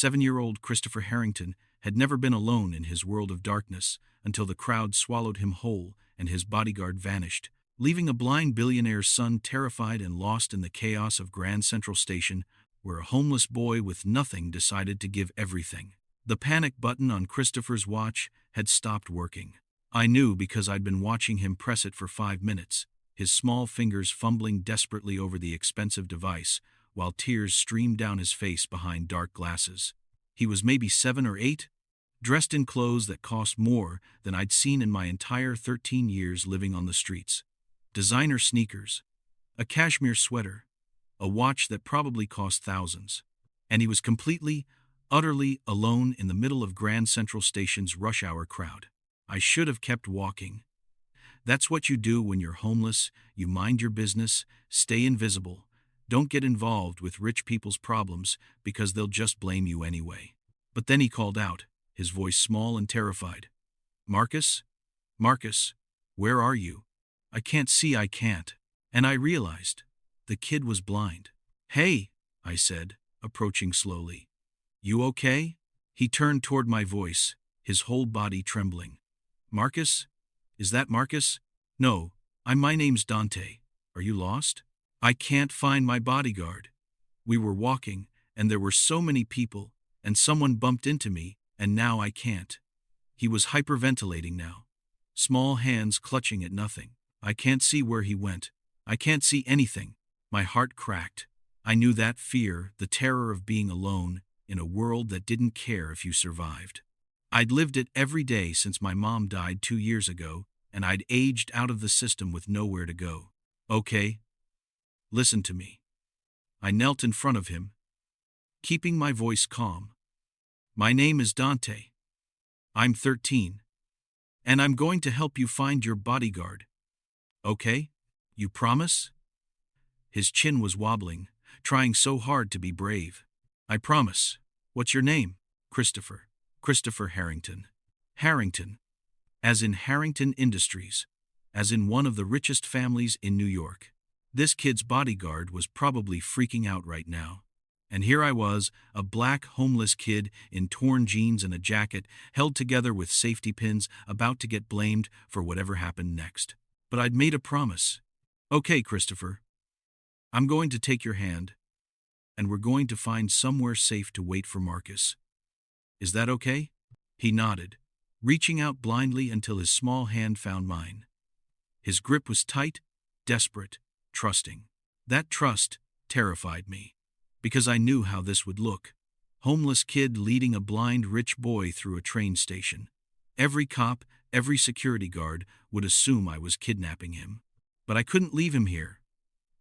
7-year-old Christopher Harrington had never been alone in his world of darkness until the crowd swallowed him whole and his bodyguard vanished, leaving a blind billionaire's son terrified and lost in the chaos of Grand Central Station, where a homeless boy with nothing decided to give everything. The panic button on Christopher's watch had stopped working. I knew because I'd been watching him press it for 5 minutes, his small fingers fumbling desperately over the expensive device, while tears streamed down his face behind dark glasses. He was maybe 7 or 8, dressed in clothes that cost more than I'd seen in my entire 13 years living on the streets. Designer sneakers, a cashmere sweater, a watch that probably cost thousands. And he was completely, utterly alone in the middle of Grand Central Station's rush hour crowd. I should have kept walking. That's what you do when you're homeless. You mind your business, stay invisible. Don't get involved with rich people's problems because they'll just blame you anyway. But then he called out, his voice small and terrified. "Marcus? Marcus, where are you? I can't see, I can't." And I realized the kid was blind. "Hey," I said, approaching slowly. "You okay?" He turned toward my voice, his whole body trembling. "Marcus? Is that Marcus?" "No, my name's Dante. Are you lost?" "I can't find my bodyguard. We were walking, and there were so many people, and someone bumped into me, and now I can't." He was hyperventilating now, small hands clutching at nothing. "I can't see where he went. I can't see anything." My heart cracked. I knew that fear, the terror of being alone in a world that didn't care if you survived. I'd lived it every day since my mom died 2 years ago, and I'd aged out of the system with nowhere to go. "Okay, listen to me." I knelt in front of him, keeping my voice calm. "My name is Dante. I'm 13, and I'm going to help you find your bodyguard. Okay? You promise?" His chin was wobbling, trying so hard to be brave. "I promise. What's your name?" "Christopher. Christopher Harrington." "Harrington. As in Harrington Industries. As in one of the richest families in New York." This kid's bodyguard was probably freaking out right now. And here I was, a black, homeless kid in torn jeans and a jacket, held together with safety pins, about to get blamed for whatever happened next. But I'd made a promise. "Okay, Christopher. I'm going to take your hand, and we're going to find somewhere safe to wait for Marcus. Is that okay?" He nodded, reaching out blindly until his small hand found mine. His grip was tight, desperate, trusting. That trust terrified me, because I knew how this would look. Homeless kid leading a blind rich boy through a train station. Every cop, every security guard would assume I was kidnapping him. But I couldn't leave him here,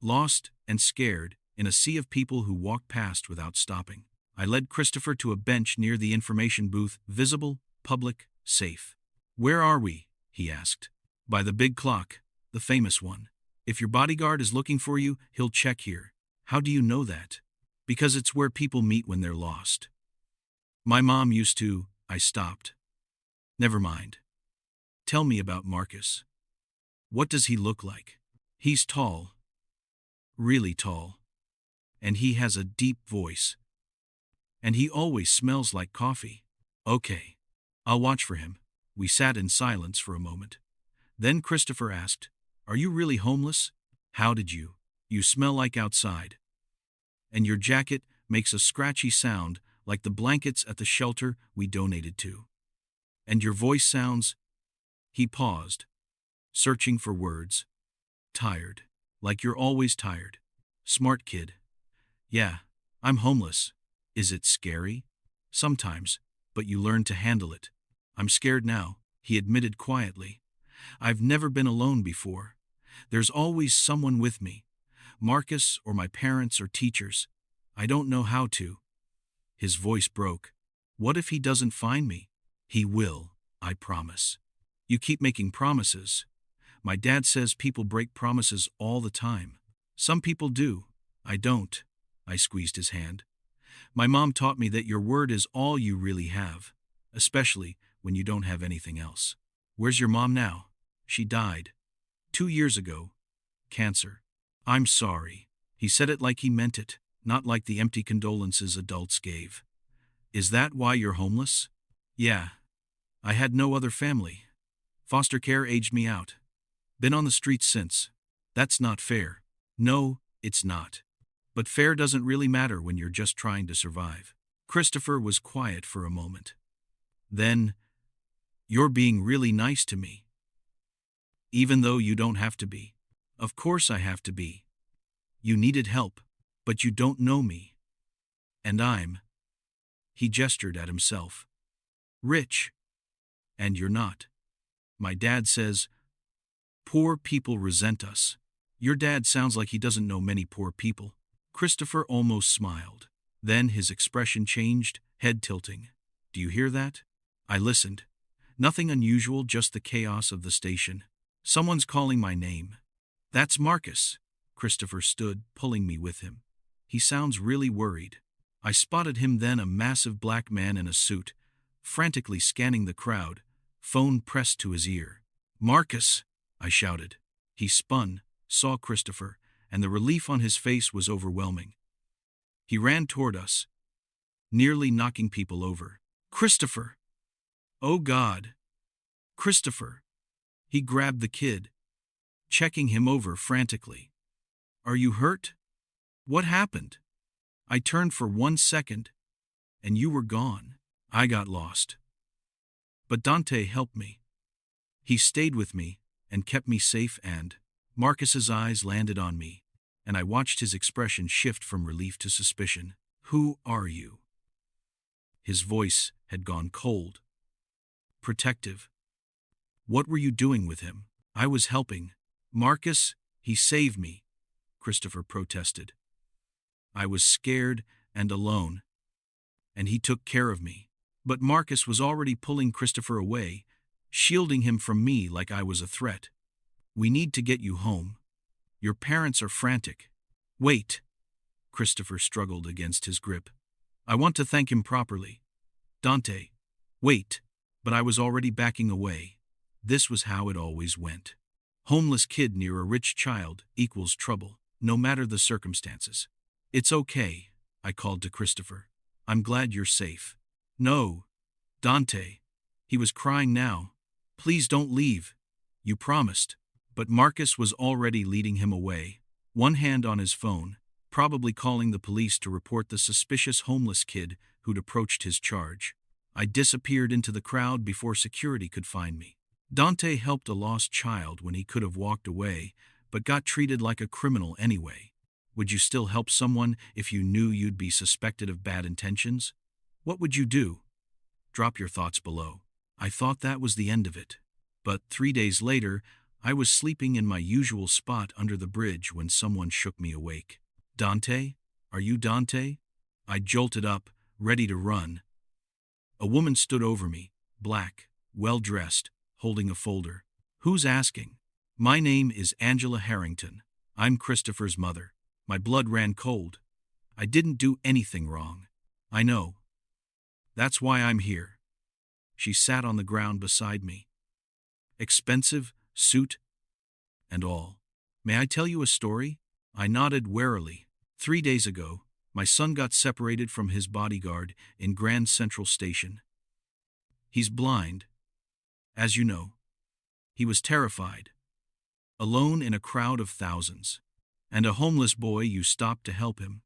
lost and scared, in a sea of people who walked past without stopping. I led Christopher to a bench near the information booth, visible, public, safe. "Where are we?" he asked. "By the big clock, the famous one. If your bodyguard is looking for you, he'll check here." "How do you know that?" "Because it's where people meet when they're lost." "My mom used to." I stopped. "Never mind. Tell me about Marcus. What does he look like?" "He's tall. Really tall. And he has a deep voice. And he always smells like coffee." "Okay. I'll watch for him." We sat in silence for a moment. Then Christopher asked, "Are you really homeless? How did you? You smell like outside. And your jacket makes a scratchy sound like the blankets at the shelter we donated to. And your voice sounds—" He paused, searching for words. "Tired. Like you're always tired." "Smart kid." "Yeah, I'm homeless." "Is it scary?" "Sometimes, but you learn to handle it." "I'm scared now," he admitted quietly. "I've never been alone before. There's always someone with me. Marcus or my parents or teachers. I don't know how to." His voice broke. "What if he doesn't find me?" "He will, I promise." "You keep making promises." "My dad says people break promises all the time." "Some people do. I don't." I squeezed his hand. "My mom taught me that your word is all you really have, especially when you don't have anything else." "Where's your mom now?" "She died 2 years ago. Cancer." "I'm sorry." He said it like he meant it, not like the empty condolences adults gave. Is that why you're homeless? Yeah. I had no other family. Foster care aged me out. Been on the streets since. That's not fair. No, it's not. But fair doesn't really matter when you're just trying to survive. Christopher was quiet for a moment. Then, you're being really nice to me. Even though you don't have to be. Of course I have to be. You needed help, but you don't know me. And he gestured at himself, rich. And you're not. My dad says, poor people resent us. Your dad sounds like he doesn't know many poor people. Christopher almost smiled. Then his expression changed, head tilting. Do you hear that? I listened. Nothing unusual, just the chaos of the station. Someone's calling my name. That's Marcus. Christopher stood, pulling me with him. He sounds really worried. I spotted him then, a massive black man in a suit, frantically scanning the crowd, phone pressed to his ear. Marcus, I shouted. He spun, saw Christopher, and the relief on his face was overwhelming. He ran toward us, nearly knocking people over. Christopher! Oh God! Christopher! He grabbed the kid, checking him over frantically. Are you hurt? What happened? I turned for 1 second, and you were gone. I got lost. But Dante helped me. He stayed with me and kept me safe, and Marcus's eyes landed on me, and I watched his expression shift from relief to suspicion. Who are you? His voice had gone cold, protective. What were you doing with him? I was helping. Marcus, he saved me, Christopher protested. I was scared and alone, and he took care of me. But Marcus was already pulling Christopher away, shielding him from me like I was a threat. We need to get you home. Your parents are frantic. Wait. Christopher struggled against his grip. I want to thank him properly. Dante. Wait. But I was already backing away. This was how it always went. Homeless kid near a rich child equals trouble, no matter the circumstances. It's okay, I called to Christopher. I'm glad you're safe. No, Dante. He was crying now. Please don't leave. You promised. But Marcus was already leading him away, one hand on his phone, probably calling the police to report the suspicious homeless kid who'd approached his charge. I disappeared into the crowd before security could find me. Dante helped a lost child when he could have walked away, but got treated like a criminal anyway. Would you still help someone if you knew you'd be suspected of bad intentions? What would you do? Drop your thoughts below. I thought that was the end of it. But 3 days later, I was sleeping in my usual spot under the bridge when someone shook me awake. Dante? Are you Dante? I jolted up, ready to run. A woman stood over me, black, well-dressed, holding a folder. Who's asking? My name is Angela Harrington. I'm Christopher's mother. My blood ran cold. I didn't do anything wrong. I know. That's why I'm here. She sat on the ground beside me. Expensive, suit, and all. May I tell you a story? I nodded warily. 3 days ago, my son got separated from his bodyguard in Grand Central Station. He's blind, as you know. He was terrified, alone in a crowd of thousands. And a homeless boy you stopped to help him,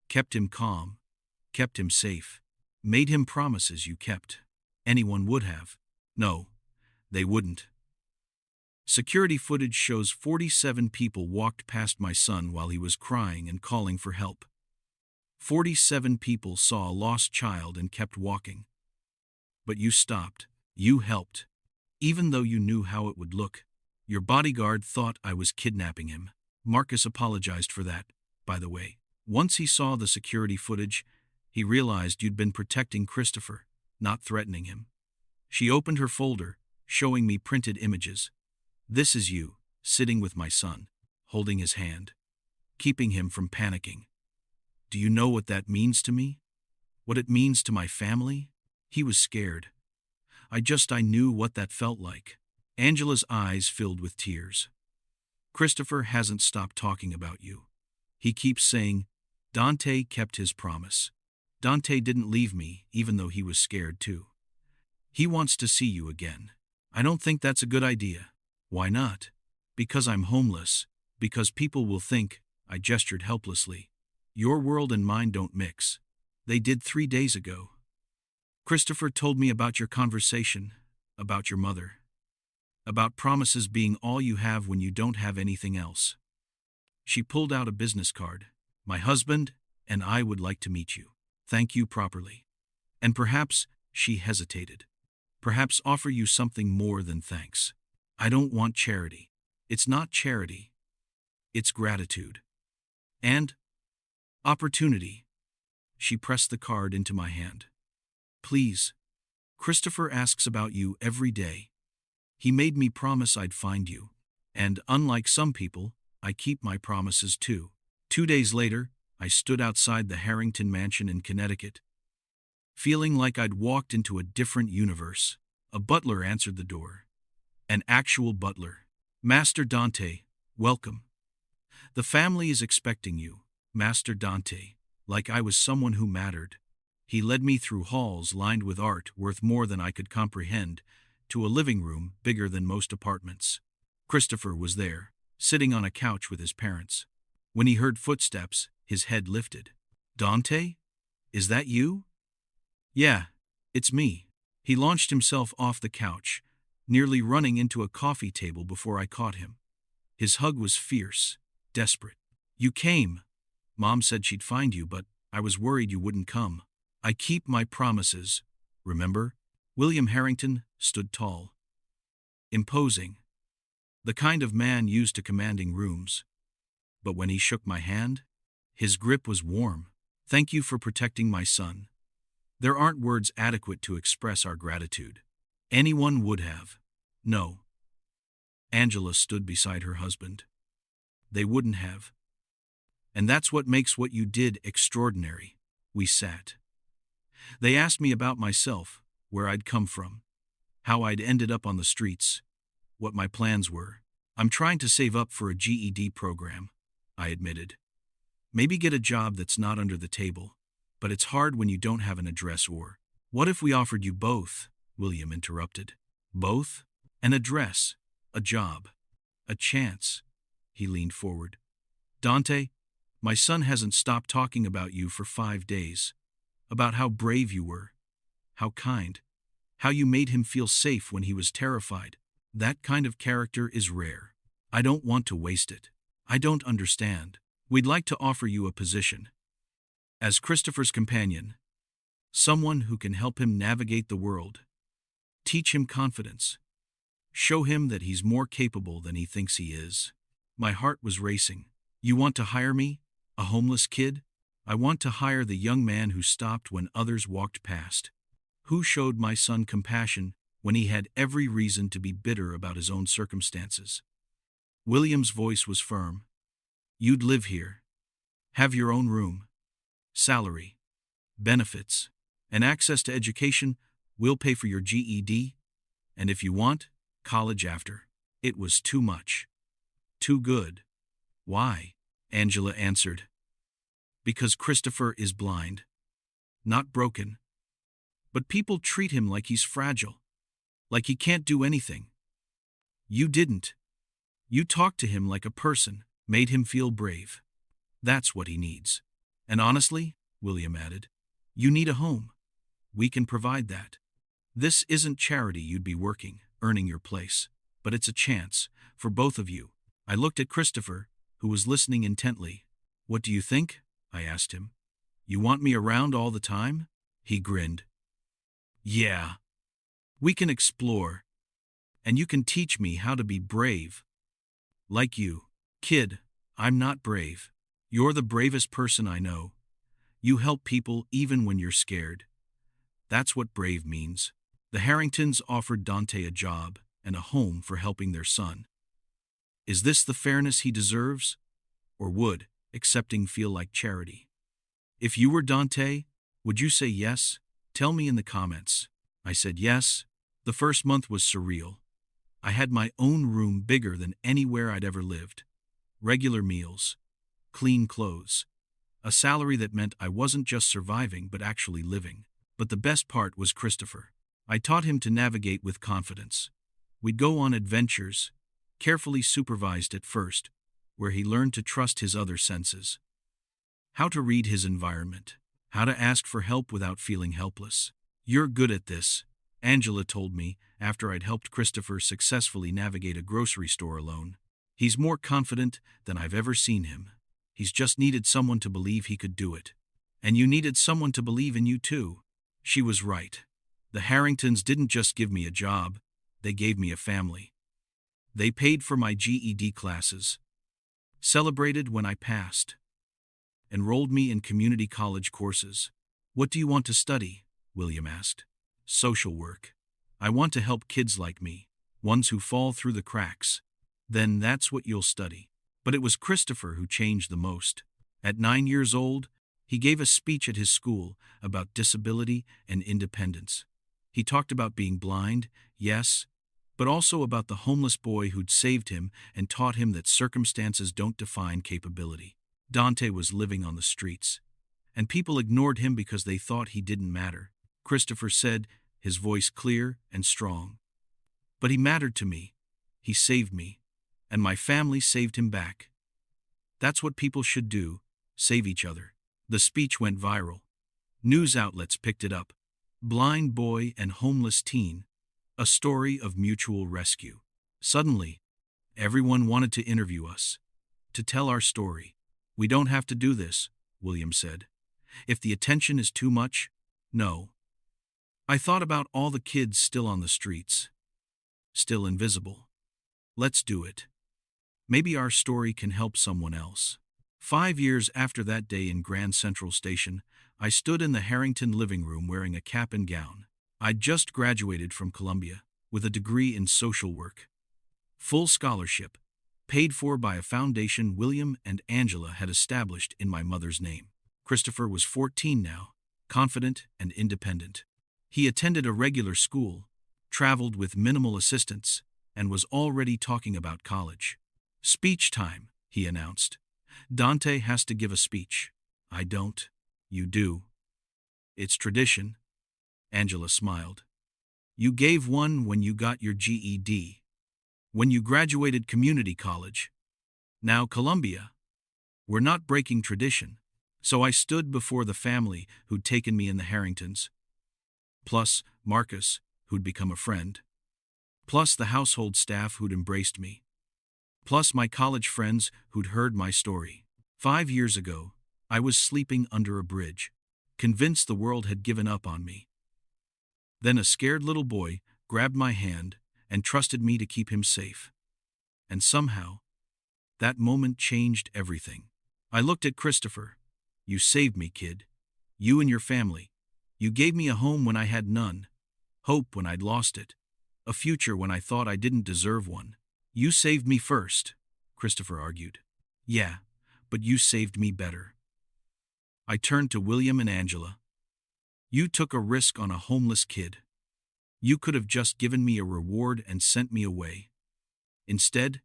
kept him calm, kept him safe, made him promises you kept. Anyone would have. No, they wouldn't. Security footage shows 47 people walked past my son while he was crying and calling for help. 47 people saw a lost child and kept walking. But you stopped. You helped. Even though you knew how it would look. Your bodyguard thought I was kidnapping him. Marcus apologized for that, by the way. Once he saw the security footage, he realized you'd been protecting Christopher, not threatening him. She opened her folder, showing me printed images. This is you, sitting with my son, holding his hand, keeping him from panicking. Do you know what that means to me? What it means to my family? He was scared. I knew what that felt like. Angela's eyes filled with tears. Christopher hasn't stopped talking about you. He keeps saying, Dante kept his promise. Dante didn't leave me, even though he was scared too. He wants to see you again. I don't think that's a good idea. Why not? Because I'm homeless. Because people will think, I gestured helplessly. Your world and mine don't mix. They did 3 days ago. Christopher told me about your conversation, about your mother, about promises being all you have when you don't have anything else. She pulled out a business card. My husband and I would like to meet you. Thank you properly. And perhaps, she hesitated, perhaps offer you something more than thanks. I don't want charity. It's not charity. It's gratitude. And opportunity. She pressed the card into my hand. Please. Christopher asks about you every day. He made me promise I'd find you. And unlike some people, I keep my promises too. 2 days later, I stood outside the Harrington mansion in Connecticut, feeling like I'd walked into a different universe. A butler answered the door. An actual butler. Master Dante, welcome. The family is expecting you, Master Dante, like I was someone who mattered. He led me through halls lined with art worth more than I could comprehend, to a living room bigger than most apartments. Christopher was there, sitting on a couch with his parents. When he heard footsteps, his head lifted. Dante? Is that you? Yeah, it's me. He launched himself off the couch, nearly running into a coffee table before I caught him. His hug was fierce, desperate. You came. Mom said she'd find you, but I was worried you wouldn't come. I keep my promises, remember? William Harrington stood tall, imposing, the kind of man used to commanding rooms. But when he shook my hand, his grip was warm. Thank you for protecting my son. There aren't words adequate to express our gratitude. Anyone would have. No. Angela stood beside her husband. They wouldn't have. And that's what makes what you did extraordinary. We sat. They asked me about myself, where I'd come from, how I'd ended up on the streets, what my plans were. I'm trying to save up for a GED program, I admitted. Maybe get a job that's not under the table, but it's hard when you don't have an address or. What if we offered you both? William interrupted. Both? An address, a job, a chance. He leaned forward. Dante, my son hasn't stopped talking about you for 5 days, about how brave you were, how kind, how you made him feel safe when he was terrified. That kind of character is rare. I don't want to waste it. I don't understand. We'd like to offer you a position as Christopher's companion, someone who can help him navigate the world, teach him confidence, show him that he's more capable than he thinks he is. My heart was racing. You want to hire me, a homeless kid? I want to hire the young man who stopped when others walked past, who showed my son compassion when he had every reason to be bitter about his own circumstances. William's voice was firm. You'd live here, have your own room, salary, benefits, and access to education. We'll pay for your GED, and if you want, college after. It was too much. Too good. Why? Angela answered. Because Christopher is blind. Not broken. But people treat him like he's fragile, like he can't do anything. You didn't. You talked to him like a person, made him feel brave. That's what he needs. And honestly, William added, you need a home. We can provide that. This isn't charity. You'd be working, earning your place, but it's a chance for both of you. I looked at Christopher, who was listening intently. What do you think? I asked him. You want me around all the time? He grinned. Yeah. We can explore. And you can teach me how to be brave. Like you. Kid, I'm not brave. You're the bravest person I know. You help people even when you're scared. That's what brave means. The Harringtons offered Dante a job and a home for helping their son. Is this the fairness he deserves? Or would accepting feel like charity? If you were Dante, would you say yes? Tell me in the comments. I said yes. The first month was surreal. I had my own room bigger than anywhere I'd ever lived. Regular meals, clean clothes, A salary that meant I wasn't just surviving but actually living. But the best part was Christopher. I taught him to navigate with confidence. We'd go on adventures, carefully supervised at first, where he learned to trust his other senses. How to read his environment. How to ask for help without feeling helpless. "You're good at this," Angela told me after I'd helped Christopher successfully navigate a grocery store alone. "He's more confident than I've ever seen him. He's just needed someone to believe he could do it. And you needed someone to believe in you too." She was right. The Harringtons didn't just give me a job, they gave me a family. They paid for my GED classes, celebrated when I passed, enrolled me in community college courses. "What do you want to study?" William asked. "Social work. I want to help kids like me, ones who fall through the cracks." "Then that's what you'll study." But it was Christopher who changed the most. At 9 years old, he gave a speech at his school about disability and independence. He talked about being blind, yes, but also about the homeless boy who'd saved him and taught him that circumstances don't define capability. Dante was living on the streets, and people ignored him because they thought he didn't matter. Christopher said, his voice clear and strong. "But he mattered to me. He saved me, and my family saved him back. That's what people should do, save each other." The speech went viral. News outlets picked it up. "Blind boy and homeless teen, a story of mutual rescue." Suddenly, everyone wanted to interview us, to tell our story. "We don't have to do this," William said. "If the attention is too much, no." I thought about all the kids still on the streets, still invisible. Let's do it. Maybe our story can help someone else. 5 years after that day in Grand Central Station, I stood in the Harrington living room wearing a cap and gown. I'd just graduated from Columbia, with a degree in social work. Full scholarship, paid for by a foundation William and Angela had established in my mother's name. Christopher was 14 now, confident and independent. He attended a regular school, traveled with minimal assistance, and was already talking about college. "Speech time," he announced. "Dante has to give a speech." "I don't." "You do. It's tradition." Angela smiled. "You gave one when you got your GED. When you graduated community college. Now Columbia. We're not breaking tradition." So I stood before the family who'd taken me in the Harringtons. Plus Marcus, who'd become a friend. Plus the household staff who'd embraced me. Plus my college friends who'd heard my story. 5 years ago, I was sleeping under a bridge, convinced the world had given up on me. Then a scared little boy grabbed my hand and trusted me to keep him safe. And somehow, that moment changed everything. I looked at Christopher. "You saved me, kid. You and your family. You gave me a home when I had none, hope when I'd lost it, a future when I thought I didn't deserve one." "You saved me first," Christopher argued. "Yeah, but you saved me better." I turned to William and Angela. "You took a risk on a homeless kid. You could have just given me a reward and sent me away. Instead,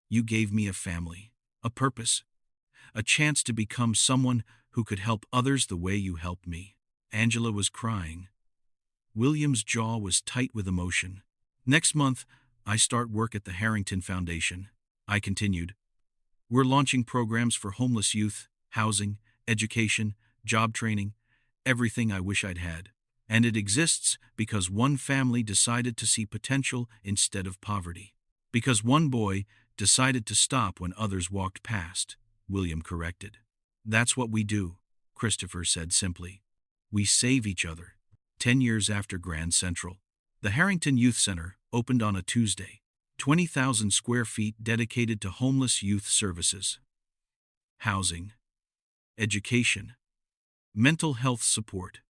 you gave me a family, a purpose, a chance to become someone who could help others the way you helped me." Angela was crying. William's jaw was tight with emotion. "Next month, I start work at the Harrington Foundation," I continued. "We're launching programs for homeless youth, housing, education, job training, everything I wish I'd had. And it exists because one family decided to see potential instead of poverty. Because one boy decided to stop when others walked past," William corrected. "That's what we do," Christopher said simply. "We save each other." 10 years after Grand Central, the Harrington Youth Center opened on a Tuesday. 20,000 square feet dedicated to homeless youth services, housing, education, mental health support,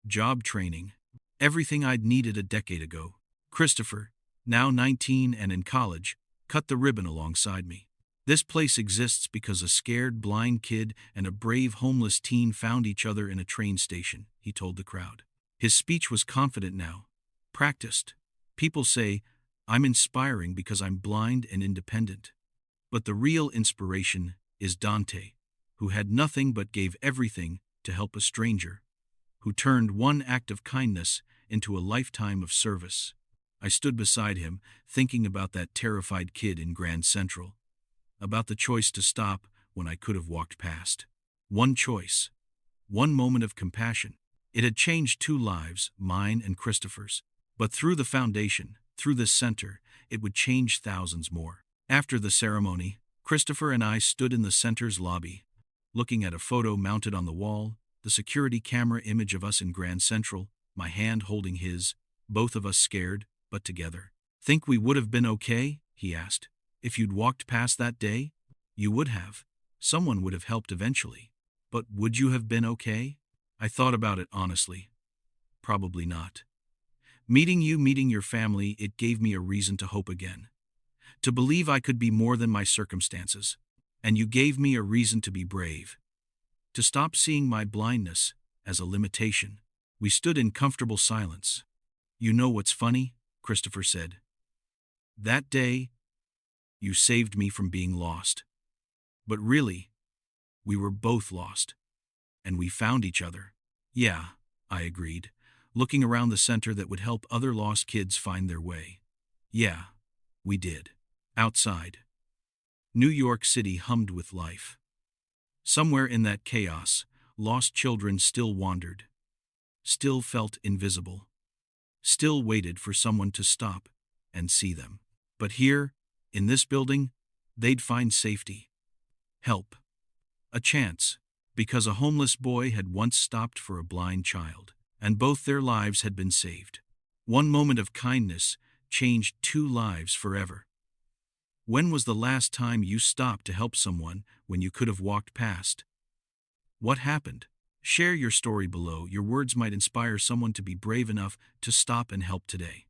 job training, everything I'd needed a decade ago. Christopher, now 19 and in college, cut the ribbon alongside me. "This place exists because a scared blind kid and a brave homeless teen found each other in a train station," he told the crowd. His speech was confident now, practiced. "People say, I'm inspiring because I'm blind and independent. But the real inspiration is Dante. who had nothing but gave everything to help a stranger, who turned one act of kindness into a lifetime of service. I stood beside him, thinking about that terrified kid in Grand Central, about the choice to stop when I could have walked past. One choice, one moment of compassion. It had changed 2 lives, mine and Christopher's. But through the foundation, through this center, it would change thousands more. After the ceremony, Christopher and I stood in the center's lobby, looking at a photo mounted on the wall, the security camera image of us in Grand Central, my hand holding his, both of us scared, but together. "Think we would have been okay?" he asked. "If you'd walked past that day?" "You would have. Someone would have helped eventually. But would you have been okay?" I thought about it honestly. Probably not. Meeting you, meeting your family, it gave me a reason to hope again. To believe I could be more than my circumstances. And you gave me a reason to be brave. To stop seeing my blindness as a limitation. We stood in comfortable silence. "You know what's funny?" Christopher said. "That day, you saved me from being lost. But really, we were both lost. And we found each other." "Yeah," I agreed, looking around the center that would help other lost kids find their way. "Yeah, we did." Outside, New York City hummed with life. Somewhere in that chaos, lost children still wandered, still felt invisible, still waited for someone to stop and see them. But here, in this building, they'd find safety, help, a chance, because a homeless boy had once stopped for a blind child, and both their lives had been saved. One moment of kindness changed 2 lives forever. When was the last time you stopped to help someone when you could have walked past? What happened? Share your story below. Your words might inspire someone to be brave enough to stop and help today.